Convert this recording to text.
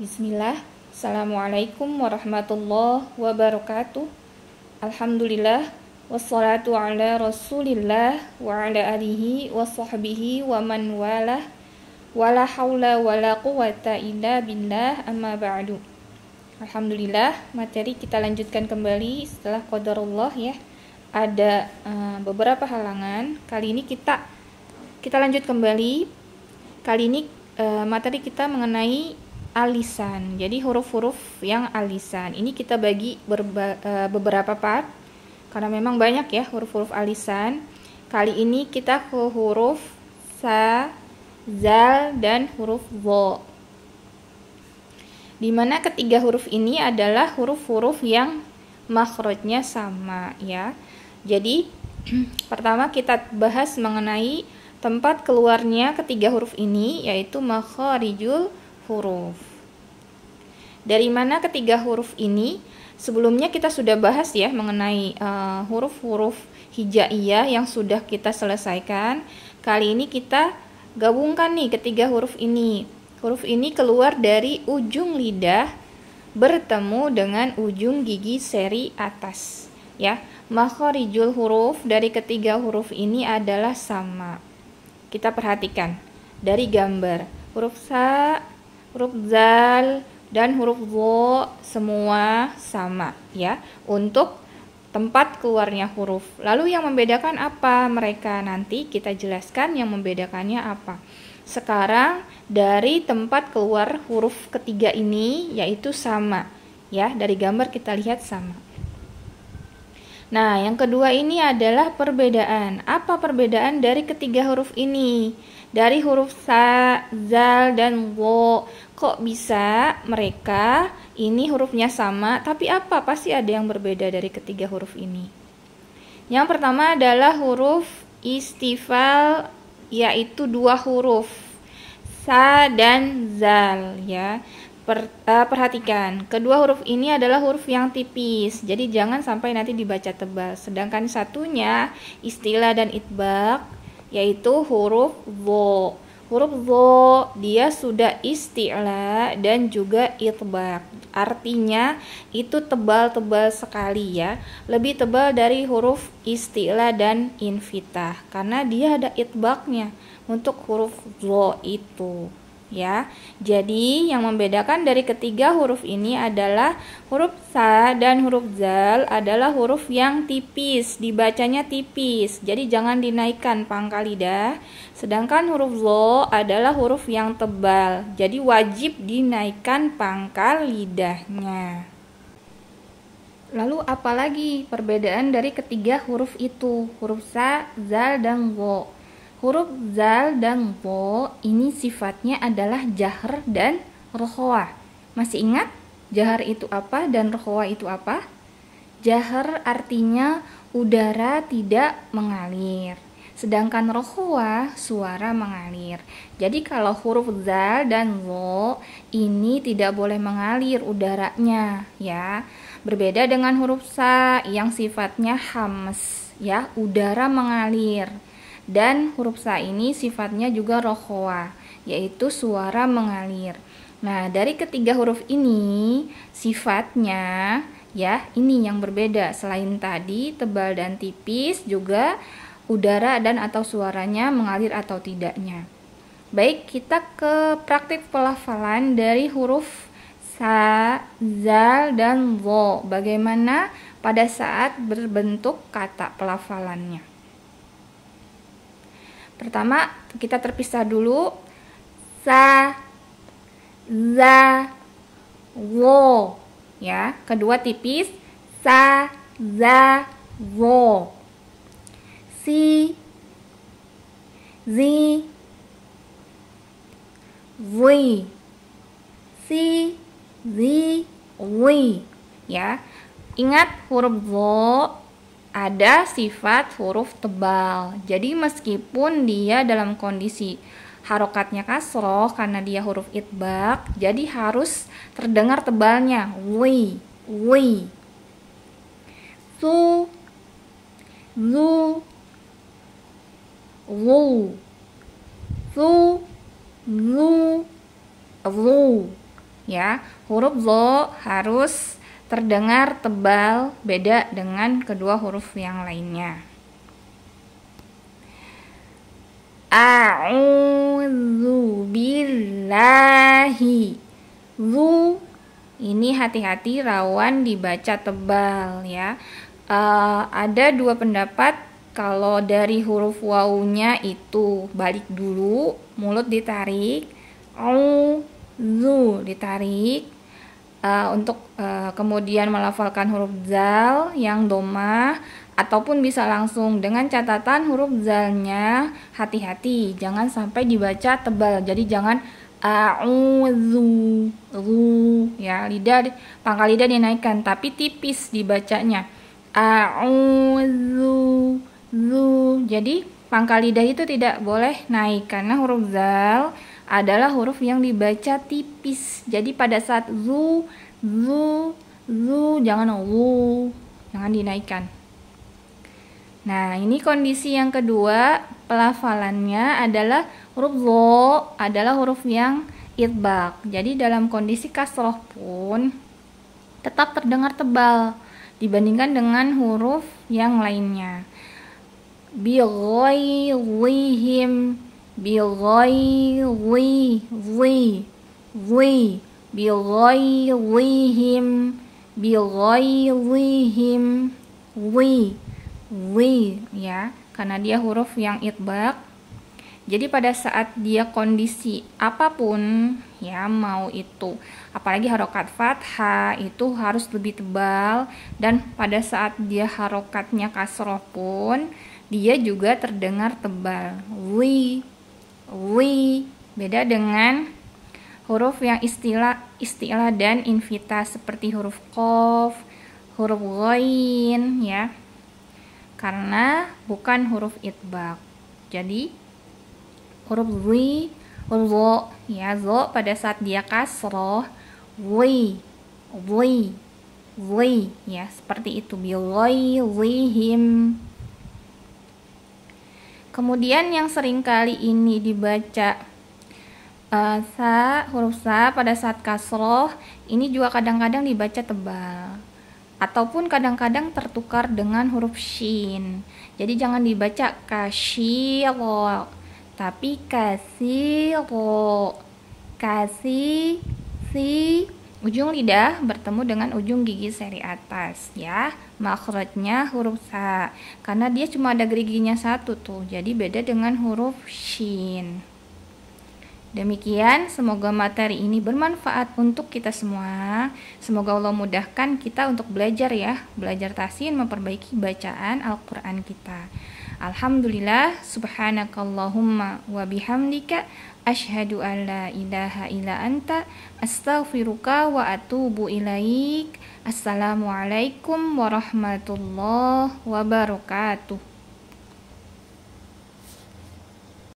Bismillah. Assalamualaikum warahmatullahi wabarakatuh. Alhamdulillah. Wassalatu ala rasulillah wa ala alihi wa sahbihi wa man walah. Wala hawla wala quwata illa billah, amma ba'du. Alhamdulillah, materi kita lanjutkan kembali setelah qadarullah ya. Ada beberapa halangan. Kali ini kita lanjut kembali. Kali ini materi kita mengenai alisan. Jadi huruf-huruf yang alisan. Ini kita bagi beberapa part karena memang banyak ya huruf-huruf alisan. Kali ini kita ke huruf sa, zal, dan huruf wo. Dimana ketiga huruf ini adalah huruf-huruf yang makhrajnya sama ya. Jadi pertama kita bahas mengenai tempat keluarnya ketiga huruf ini, yaitu makharijul huruf. Dari mana ketiga huruf ini? Sebelumnya kita sudah bahas ya mengenai huruf-huruf hijaiyah yang sudah kita selesaikan. Kali ini kita gabungkan nih ketiga huruf ini. Huruf ini keluar dari ujung lidah bertemu dengan ujung gigi seri atas ya. Makharijul huruf dari ketiga huruf ini adalah sama. Kita perhatikan dari gambar. Huruf sa, huruf zal, dan huruf wo semua sama ya untuk tempat keluarnya huruf. Lalu yang membedakan apa mereka? Nanti kita jelaskan yang membedakannya apa. Sekarang dari tempat keluar huruf ketiga ini yaitu sama ya, dari gambar kita lihat sama. Nah, yang kedua ini adalah perbedaan. Apa perbedaan dari ketiga huruf ini? Dari huruf sa, zal, dan wo. Kok bisa mereka ini hurufnya sama, tapi apa? Pasti ada yang berbeda dari ketiga huruf ini. Yang pertama adalah huruf istifal, yaitu dua huruf, sa dan zal ya. Perhatikan, kedua huruf ini adalah huruf yang tipis, jadi jangan sampai nanti dibaca tebal. Sedangkan satunya istilah dan itbaq, yaitu huruf wo. Huruf wo dia sudah istilah dan juga itbaq, artinya itu tebal-tebal sekali ya, lebih tebal dari huruf istilah dan infitah karena dia ada itbaqnya untuk huruf wo itu ya. Jadi yang membedakan dari ketiga huruf ini adalah huruf sa dan huruf zal adalah huruf yang tipis, dibacanya tipis, jadi jangan dinaikkan pangkal lidah. Sedangkan huruf zo adalah huruf yang tebal, jadi wajib dinaikkan pangkal lidahnya. Lalu apalagi perbedaan dari ketiga huruf itu? Huruf sa, zal, dan wo. Huruf zal dan wo ini sifatnya adalah jahr dan rokhwa. Masih ingat jahr itu apa dan rokhwa itu apa? Jahr artinya udara tidak mengalir, sedangkan rokhwa suara mengalir. Jadi kalau huruf zal dan wo ini tidak boleh mengalir udaranya ya. Berbeda dengan huruf sa yang sifatnya hams ya, udara mengalir. Dan huruf sa ini sifatnya juga rokhwa, yaitu suara mengalir. Nah, dari ketiga huruf ini sifatnya ya, ini yang berbeda. Selain tadi tebal dan tipis, juga udara dan atau suaranya mengalir atau tidaknya. Baik, kita ke praktik pelafalan dari huruf sa, zal, dan wo. Bagaimana pada saat berbentuk kata pelafalannya? Pertama, kita terpisah dulu. Sa, za, wo ya. Kedua tipis, sa, za, wo. Si, zi, wi. Si, zi, wi ya. Ingat huruf wo ada sifat huruf tebal. Jadi meskipun dia dalam kondisi harokatnya kasroh karena dia huruf itbaq, jadi harus terdengar tebalnya. Wi, wi. Su, zu, wu. Su, zu, zu. ya. Huruf zo harus terdengar tebal, beda dengan kedua huruf yang lainnya. A'udzu billahi. Zu ini hati-hati rawan dibaca tebal ya. Ada dua pendapat. Kalau dari huruf wawunya itu balik dulu, mulut ditarik, zu ditarik. Untuk kemudian melafalkan huruf zal yang domah, ataupun bisa langsung dengan catatan huruf zalnya hati-hati jangan sampai dibaca tebal. Jadi jangan a'udzu ya, pangkal lidah dinaikkan tapi tipis dibacanya. A'udzu zu. Jadi pangkal lidah itu tidak boleh naik karena huruf zal adalah huruf yang dibaca tipis. Jadi pada saat zu jangan jangan dinaikkan. Nah, ini kondisi yang kedua, pelafalannya adalah huruf zo adalah huruf yang idbaq. Jadi dalam kondisi kasroh pun tetap terdengar tebal dibandingkan dengan huruf yang lainnya. Bighairihim, bighairihim, ya, karena dia huruf yang idbaq. Jadi pada saat dia kondisi apapun ya, mau itu apalagi harokat fathah itu harus lebih tebal, dan pada saat dia harokatnya kasroh pun dia juga terdengar tebal. Beda dengan huruf yang istilah dan invita seperti huruf qaf, huruf ghain ya. Karena bukan huruf idbaq. Jadi huruf huruf zo ya, zo pada saat dia kasroh ya, seperti itu. Bighairihim. Kemudian yang sering kali ini dibaca huruf sa pada saat kasroh ini juga kadang-kadang dibaca tebal, ataupun kadang-kadang tertukar dengan huruf shin. Jadi jangan dibaca kasyiro, tapi kasiro. Ujung lidah bertemu dengan ujung gigi seri atas ya. Makhrajnya huruf sa, karena dia cuma ada geriginya satu tuh. Jadi beda dengan huruf shin. Demikian, semoga materi ini bermanfaat untuk kita semua. Semoga Allah mudahkan kita untuk belajar ya, belajar tahsin, memperbaiki bacaan Al-Quran kita. Alhamdulillah, subhanakallahumma wa bihamdika, asyhadu an la ilaha illa anta, astaghfiruka wa atubu ilaik. Assalamualaikum warahmatullahi wabarakatuh.